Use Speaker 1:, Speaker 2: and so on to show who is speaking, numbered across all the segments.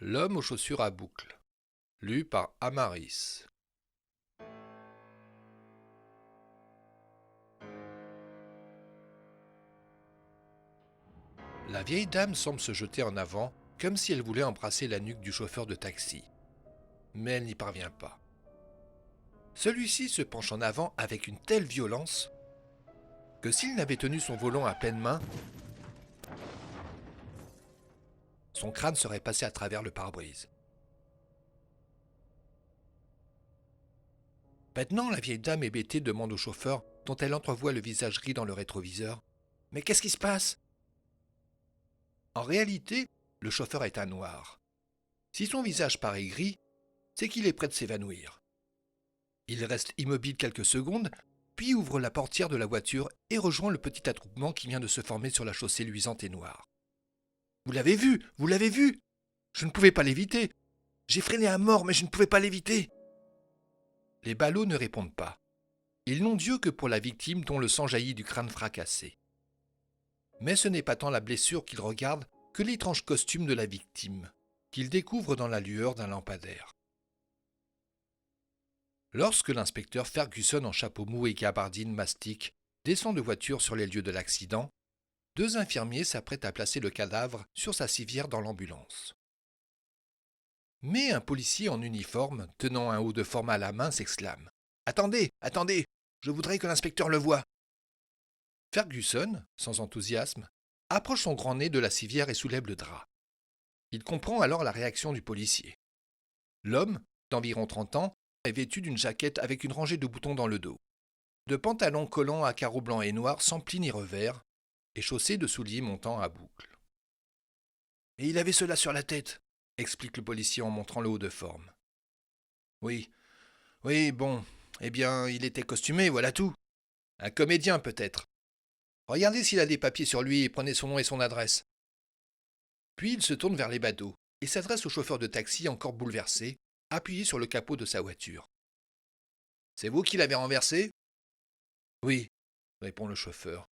Speaker 1: L'homme aux chaussures à boucles, lu par Amaris. La vieille dame semble se jeter en avant, comme si elle voulait embrasser la nuque du chauffeur de taxi. Mais elle n'y parvient pas. Celui-ci se penche en avant avec une telle violence que s'il n'avait tenu son volant à pleine main, son crâne serait passé à travers le pare-brise. Maintenant, la vieille dame hébétée demande au chauffeur, dont elle entrevoit le visage gris dans le rétroviseur, « Mais qu'est-ce qui se passe ?» En réalité, le chauffeur est un noir. Si son visage paraît gris, c'est qu'il est prêt de s'évanouir. Il reste immobile quelques secondes, puis ouvre la portière de la voiture et rejoint le petit attroupement qui vient de se former sur la chaussée luisante et noire. « Vous l'avez vu, vous l'avez vu ! Je ne pouvais pas l'éviter. J'ai freiné à mort, mais je ne pouvais pas l'éviter. » Les ballots ne répondent pas. Ils n'ont Dieu que pour la victime dont le sang jaillit du crâne fracassé. Mais ce n'est pas tant la blessure qu'ils regardent que l'étrange costume de la victime, qu'ils découvrent dans la lueur d'un lampadaire. Lorsque l'inspecteur Ferguson en chapeau mou et gabardine mastic descend de voiture sur les lieux de l'accident, deux infirmiers s'apprêtent à placer le cadavre sur sa civière dans l'ambulance. Mais un policier en uniforme, tenant un haut de forme à la main, s'exclame « Attendez, attendez, je voudrais que l'inspecteur le voie !» Ferguson, sans enthousiasme, approche son grand nez de la civière et soulève le drap. Il comprend alors la réaction du policier. L'homme, d'environ 30 ans, est vêtu d'une jaquette avec une rangée de boutons dans le dos, de pantalons collants à carreaux blancs et noirs sans plis ni revers, et chaussé de souliers montant à boucles. « Et il avait cela sur la tête !» explique le policier en montrant le haut de forme. « Oui, bon, eh bien, il était costumé, voilà tout. Un comédien peut-être. Regardez s'il a des papiers sur lui et prenez son nom et son adresse. » Puis il se tourne vers les badauds et s'adresse au chauffeur de taxi encore bouleversé, appuyé sur le capot de sa voiture. « C'est vous qui l'avez renversé ?»« Oui, » répond le chauffeur.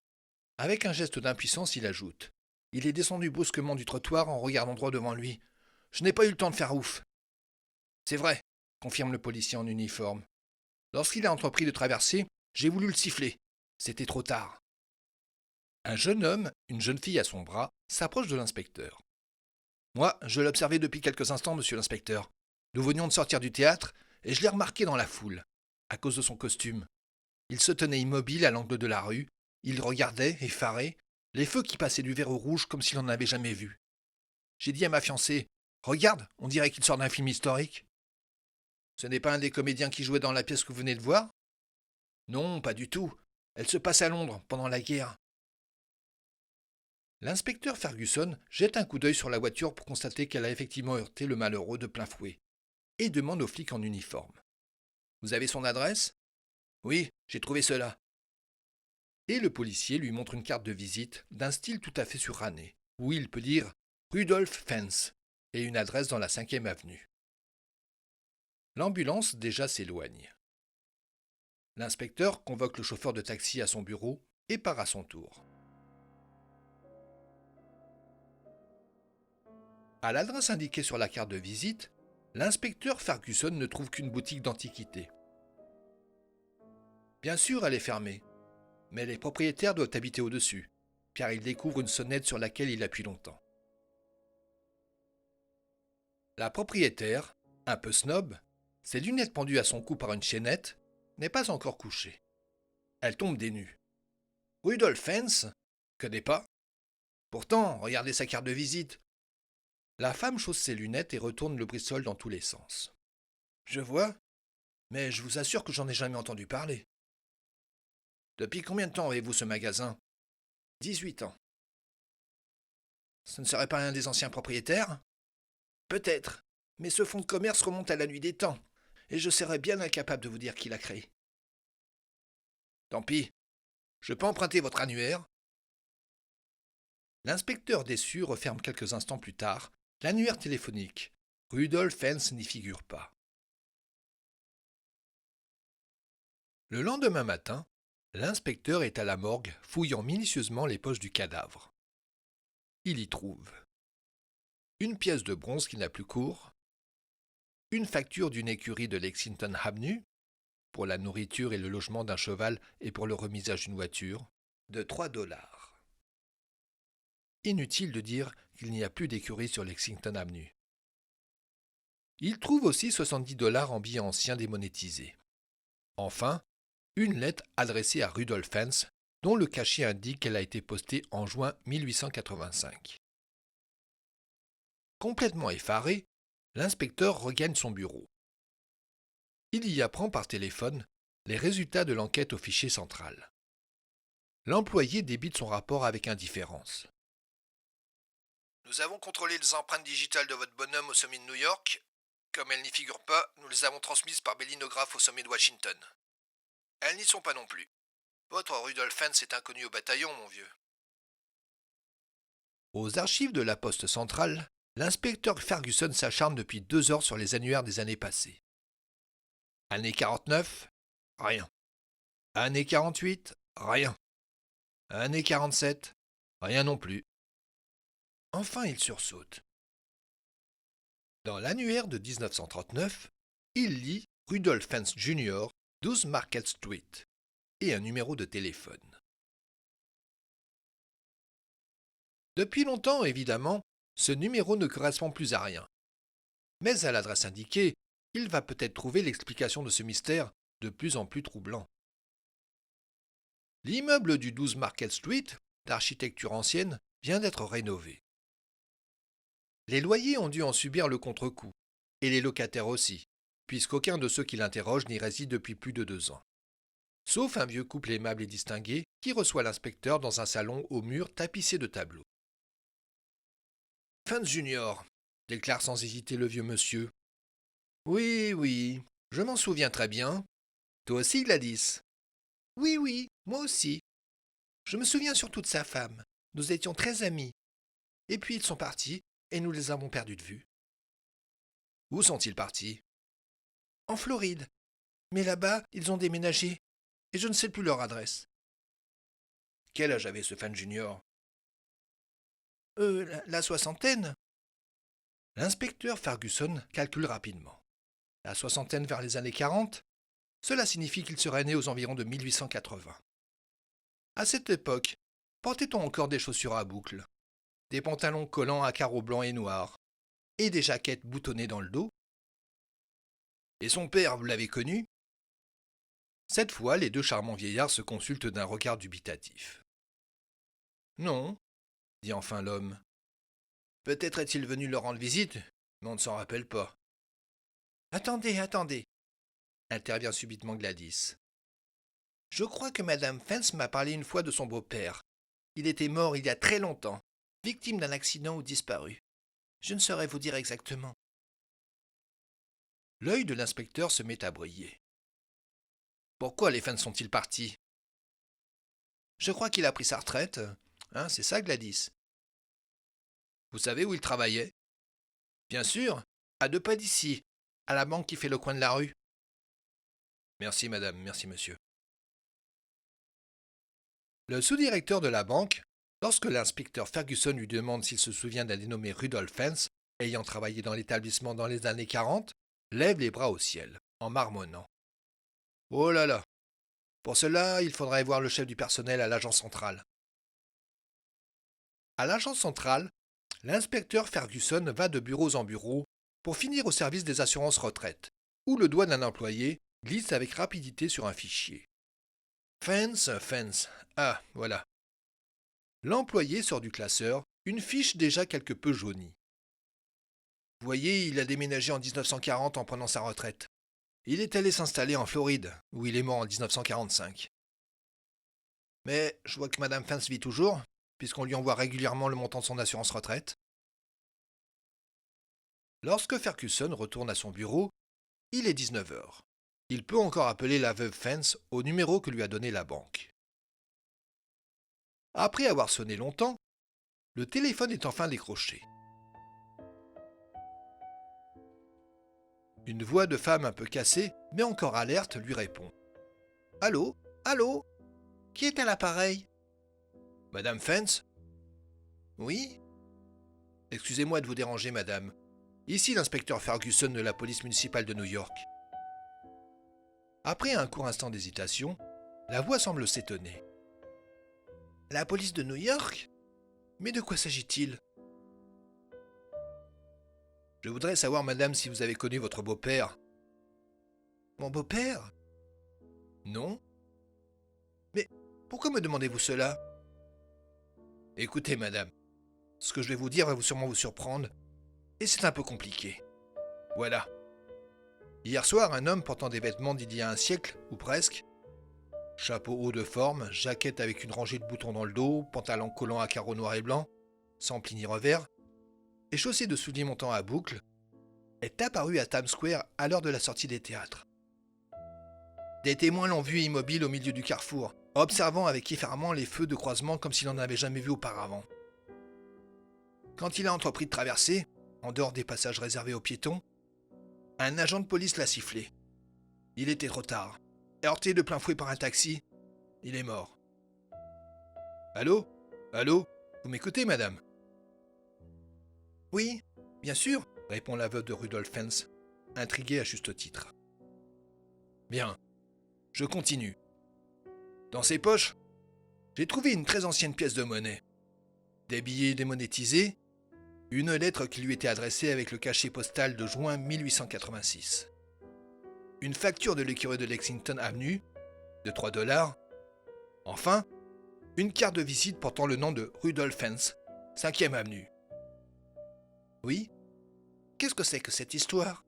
Speaker 1: Avec un geste d'impuissance, il ajoute. Il est descendu brusquement du trottoir en regardant droit devant lui. Je n'ai pas eu le temps de faire ouf. C'est vrai, confirme le policier en uniforme. Lorsqu'il a entrepris de traverser, j'ai voulu le siffler. C'était trop tard. Un jeune homme, une jeune fille à son bras, s'approche de l'inspecteur. Moi, je l'observais depuis quelques instants, monsieur l'inspecteur. Nous venions de sortir du théâtre et je l'ai remarqué dans la foule, à cause de son costume. Il se tenait immobile à l'angle de la rue, il regardait, effaré, les feux qui passaient du vert au rouge comme s'il n'en avait jamais vu. J'ai dit à ma fiancée, « Regarde, on dirait qu'il sort d'un film historique. » Ce n'est pas un des comédiens qui jouait dans la pièce que vous venez de voir ? Non, pas du tout. Elle se passe à Londres, pendant la guerre. L'inspecteur Ferguson jette un coup d'œil sur la voiture pour constater qu'elle a effectivement heurté le malheureux de plein fouet, et demande au flic en uniforme. « Vous avez son adresse ?»« Oui, j'ai trouvé cela. » Et le policier lui montre une carte de visite d'un style tout à fait suranné, où il peut lire « Rudolph Fens » et une adresse dans la 5e avenue. L'ambulance déjà s'éloigne. L'inspecteur convoque le chauffeur de taxi à son bureau et part à son tour. À l'adresse indiquée sur la carte de visite, l'inspecteur Ferguson ne trouve qu'une boutique d'antiquités. Bien sûr, elle est fermée, mais les propriétaires doivent habiter au-dessus, car il découvre une sonnette sur laquelle il appuie longtemps. La propriétaire, un peu snob, ses lunettes pendues à son cou par une chaînette, n'est pas encore couchée. Elle tombe des nues. Rudolph Fens, connaît pas. Pourtant, regardez sa carte de visite. La femme chausse ses lunettes et retourne le bristol dans tous les sens. Je vois, mais je vous assure que j'en ai jamais entendu parler. Depuis combien de temps avez-vous ce magasin ? 18 ans. Ce ne serait pas un des anciens propriétaires ? Peut-être, mais ce fonds de commerce remonte à la nuit des temps, et je serais bien incapable de vous dire qui l'a créé. Tant pis, je peux emprunter votre annuaire ? L'inspecteur déçu referme quelques instants plus tard l'annuaire téléphonique. Rudolph Fens n'y figure pas. Le lendemain matin, l'inspecteur est à la morgue fouillant minutieusement les poches du cadavre. Il y trouve une pièce de bronze qui n'a plus cours, une facture d'une écurie de Lexington Avenue, pour la nourriture et le logement d'un cheval et pour le remisage d'une voiture, de 3 $. Inutile de dire qu'il n'y a plus d'écurie sur Lexington Avenue. Il trouve aussi 70 $ en billets anciens démonétisés. Enfin, une lettre adressée à Rudolph Fentz, dont le cachet indique qu'elle a été postée en juin 1885. Complètement effaré, l'inspecteur regagne son bureau. Il y apprend par téléphone les résultats de l'enquête au fichier central. L'employé débite son rapport avec indifférence. Nous avons contrôlé les empreintes digitales de votre bonhomme au sommet de New York. Comme elles n'y figurent pas, nous les avons transmises par bélinographe au sommet de Washington. Elles n'y sont pas non plus. Votre Rudolph Fentz est inconnu au bataillon, mon vieux. Aux archives de la poste centrale, l'inspecteur Ferguson s'acharne depuis 2 heures sur les annuaires des années passées. Année 49, rien. Année 48, rien. Année 47, rien non plus. Enfin, il sursaute. Dans l'annuaire de 1939, il lit Rudolph Fentz Jr., 12 Market Street, et un numéro de téléphone. Depuis longtemps, évidemment, ce numéro ne correspond plus à rien. Mais à l'adresse indiquée, il va peut-être trouver l'explication de ce mystère de plus en plus troublant. L'immeuble du 12 Market Street, d'architecture ancienne, vient d'être rénové. Les loyers ont dû en subir le contre-coup, et les locataires aussi, puisqu'aucun de ceux qui l'interrogent n'y réside depuis plus de 2 ans. Sauf un vieux couple aimable et distingué qui reçoit l'inspecteur dans un salon aux murs tapissés de tableaux. Fentz Junior, déclare sans hésiter le vieux monsieur. Oui, oui, je m'en souviens très bien. Toi aussi, Gladys? Oui, oui, moi aussi. Je me souviens surtout de sa femme. Nous étions très amis. Et puis ils sont partis, et nous les avons perdus de vue. Où sont-ils partis? En Floride. Mais là-bas, ils ont déménagé, et je ne sais plus leur adresse. Quel âge avait ce Fentz Junior? La soixantaine. L'inspecteur Ferguson calcule rapidement. La soixantaine vers les années 40, cela signifie qu'il serait né aux environs de 1880. À cette époque, portait-on encore des chaussures à boucles, des pantalons collants à carreaux blancs et noirs, et des jaquettes boutonnées dans le dos? Et son père, vous l'avez connu? Cette fois, les deux charmants vieillards se consultent d'un regard dubitatif. Non, dit enfin l'homme. Peut-être est-il venu leur rendre visite, mais on ne s'en rappelle pas. Attendez, attendez, intervient subitement Gladys. Je crois que Madame Fentz m'a parlé une fois de son beau-père. Il était mort il y a très longtemps, victime d'un accident ou disparu. Je ne saurais vous dire exactement. L'œil de l'inspecteur se met à briller. Pourquoi les Fentz sont-ils partis? Je crois qu'il a pris sa retraite. Hein, c'est ça, Gladys? Vous savez où il travaillait? Bien sûr, à 2 pas d'ici, à la banque qui fait le coin de la rue. Merci, madame, merci, monsieur. Le sous-directeur de la banque, lorsque l'inspecteur Ferguson lui demande s'il se souvient d'un dénommé Rudolph Fentz, ayant travaillé dans l'établissement dans les années 40, lève les bras au ciel, en marmonnant. Oh là là! Pour cela, il faudrait voir le chef du personnel à l'agence centrale. À l'agence centrale, l'inspecteur Ferguson va de bureau en bureau pour finir au service des assurances retraite, où le doigt d'un employé glisse avec rapidité sur un fichier. Fentz. Ah, voilà. L'employé sort du classeur, une fiche déjà quelque peu jaunie. Vous voyez, il a déménagé en 1940 en prenant sa retraite. Il est allé s'installer en Floride, où il est mort en 1945. Mais je vois que Madame Fentz vit toujours, puisqu'on lui envoie régulièrement le montant de son assurance retraite. Lorsque Ferguson retourne à son bureau, il est 19 heures. Il peut encore appeler la veuve Fentz au numéro que lui a donné la banque. Après avoir sonné longtemps, le téléphone est enfin décroché. Une voix de femme un peu cassée, mais encore alerte, lui répond. « Allô? Allô? Qui est à l'appareil? Madame Fentz? Oui? Excusez-moi de vous déranger, madame. Ici l'inspecteur Ferguson de la police municipale de New York. Après un court instant d'hésitation, la voix semble s'étonner. La police de New York? Mais de quoi s'agit-il? Je voudrais savoir, madame, si vous avez connu votre beau-père. Mon beau-père? Non? Mais pourquoi me demandez-vous cela? Écoutez, madame, ce que je vais vous dire va sûrement vous surprendre, et c'est un peu compliqué. Voilà. Hier soir, un homme portant des vêtements d'il y a un siècle, ou presque, chapeau haut de forme, jaquette avec une rangée de boutons dans le dos, pantalon collant à carreaux noirs et blancs, sans pli ni revers, et chaussé de souliers montants à boucles, est apparu à Times Square à l'heure de la sortie des théâtres. Des témoins l'ont vu immobile au milieu du carrefour, observant avec effarement les feux de croisement comme s'il n'en avait jamais vu auparavant. Quand il a entrepris de traverser, en dehors des passages réservés aux piétons, un agent de police l'a sifflé. Il était trop tard. Heurté de plein fouet par un taxi, il est mort. Allô? Allô? Vous m'écoutez, madame? Oui, bien sûr, répond la veuve de Rudolph Fens, intriguée à juste titre. Bien, je continue. Dans ses poches, j'ai trouvé une très ancienne pièce de monnaie, des billets démonétisés, une lettre qui lui était adressée avec le cachet postal de juin 1886, une facture de l'écurie de Lexington Avenue de 3 $, enfin, une carte de visite portant le nom de Rudolph Fens, 5e avenue. Oui? Qu'est-ce que c'est que cette histoire?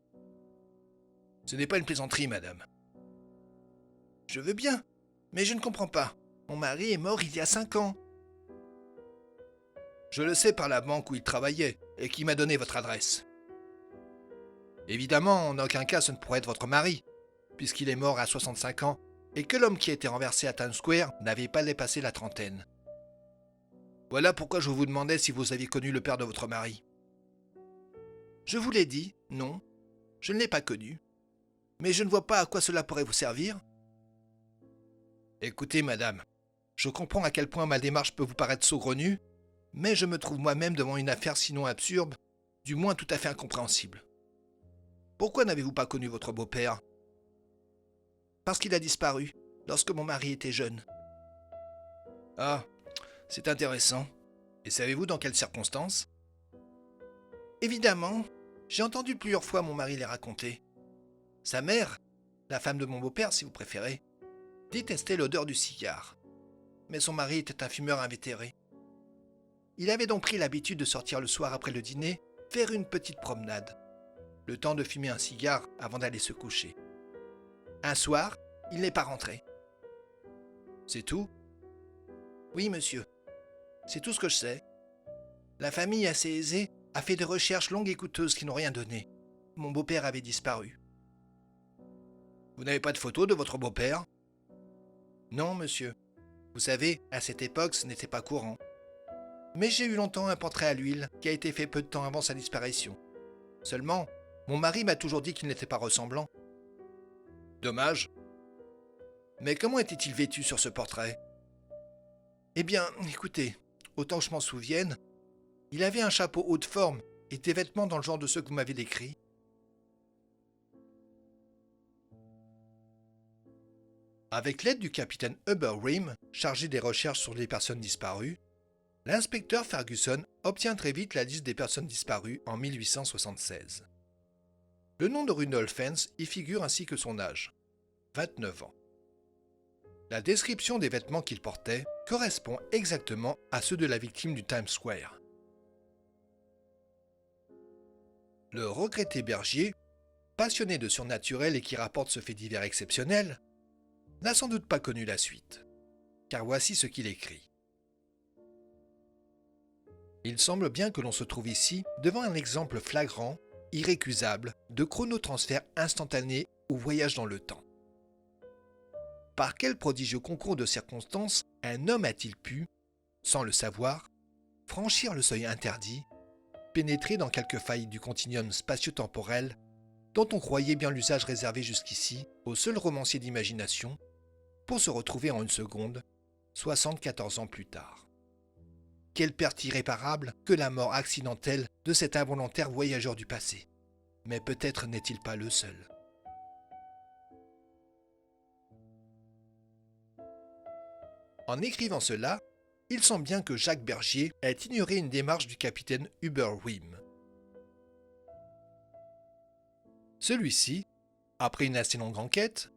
Speaker 1: Ce n'est pas une plaisanterie, madame. Je veux bien, mais je ne comprends pas. Mon mari est mort il y a 5 ans. Je le sais par la banque où il travaillait et qui m'a donné votre adresse. Évidemment, en aucun cas ce ne pourrait être votre mari, puisqu'il est mort à 65 ans et que l'homme qui a été renversé à Times Square n'avait pas dépassé la trentaine. Voilà pourquoi je vous demandais si vous aviez connu le père de votre mari. Je vous l'ai dit, non, je ne l'ai pas connu. Mais je ne vois pas à quoi cela pourrait vous servir. Écoutez, madame, je comprends à quel point ma démarche peut vous paraître saugrenue, mais je me trouve moi-même devant une affaire sinon absurde, du moins tout à fait incompréhensible. Pourquoi n'avez-vous pas connu votre beau-père? Parce qu'il a disparu, lorsque mon mari était jeune. Ah, c'est intéressant. Et savez-vous dans quelles circonstances? Évidemment, j'ai entendu plusieurs fois mon mari les raconter. Sa mère, la femme de mon beau-père si vous préférez, détestait l'odeur du cigare. Mais son mari était un fumeur invétéré. Il avait donc pris l'habitude de sortir le soir après le dîner, faire une petite promenade, le temps de fumer un cigare avant d'aller se coucher. Un soir, il n'est pas rentré. C'est tout? Oui, monsieur. C'est tout ce que je sais. La famille assez aisée a fait des recherches longues et coûteuses qui n'ont rien donné. Mon beau-père avait disparu. Vous n'avez pas de photo de votre beau-père? Non, monsieur. Vous savez, à cette époque, ce n'était pas courant. Mais j'ai eu longtemps un portrait à l'huile qui a été fait peu de temps avant sa disparition. Seulement, mon mari m'a toujours dit qu'il n'était pas ressemblant. Dommage. Mais comment était-il vêtu sur ce portrait? Eh bien, écoutez, autant que je m'en souvienne, il avait un chapeau haut de forme et des vêtements dans le genre de ceux que vous m'avez décrits. Avec l'aide du capitaine Hubert Ream, chargé des recherches sur les personnes disparues, l'inspecteur Ferguson obtient très vite la liste des personnes disparues en 1876. Le nom de Rudolph Fens y figure ainsi que son âge, 29 ans. La description des vêtements qu'il portait correspond exactement à ceux de la victime du Times Square. Le regretté berger, passionné de surnaturel et qui rapporte ce fait divers exceptionnel, n'a sans doute pas connu la suite, car voici ce qu'il écrit. Il semble bien que l'on se trouve ici devant un exemple flagrant, irrécusable, de chronotransfert instantané ou voyage dans le temps. Par quel prodigieux concours de circonstances un homme a-t-il pu, sans le savoir, franchir le seuil interdit, pénétrer dans quelques failles du continuum spatio-temporel dont on croyait bien l'usage réservé jusqu'ici aux seuls romanciers d'imagination, pour se retrouver en une seconde, 74 ans plus tard. Quelle perte irréparable que la mort accidentelle de cet involontaire voyageur du passé. Mais peut-être n'est-il pas le seul. En écrivant cela, il semble bien que Jacques Bergier ait ignoré une démarche du capitaine Hubert Wim. Celui-ci, après une assez longue enquête,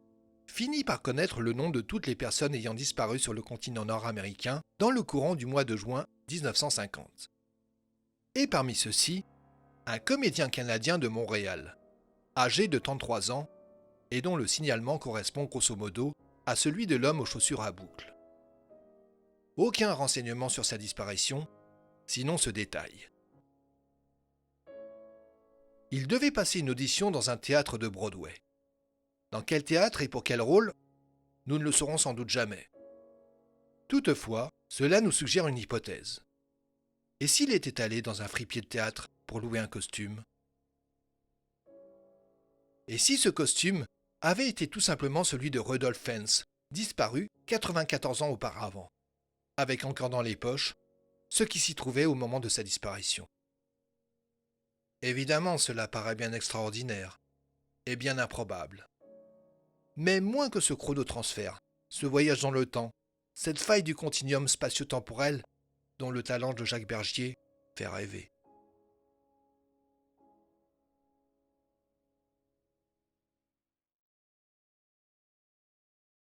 Speaker 1: finit par connaître le nom de toutes les personnes ayant disparu sur le continent nord-américain dans le courant du mois de juin 1950. Et parmi ceux-ci, un comédien canadien de Montréal, âgé de 33 ans, et dont le signalement correspond grosso modo à celui de l'homme aux chaussures à boucles. Aucun renseignement sur sa disparition, sinon ce détail. Il devait passer une audition dans un théâtre de Broadway. Dans quel théâtre et pour quel rôle? Nous ne le saurons sans doute jamais. Toutefois, cela nous suggère une hypothèse. Et s'il était allé dans un fripier de théâtre pour louer un costume? Et si ce costume avait été tout simplement celui de Rudolph Fentz, disparu 94 ans auparavant, avec encore dans les poches ce qui s'y trouvait au moment de sa disparition? Évidemment, cela paraît bien extraordinaire et bien improbable. Mais moins que ce chronotransfert, ce voyage dans le temps, cette faille du continuum spatio-temporel dont le talent de Jacques Bergier fait rêver.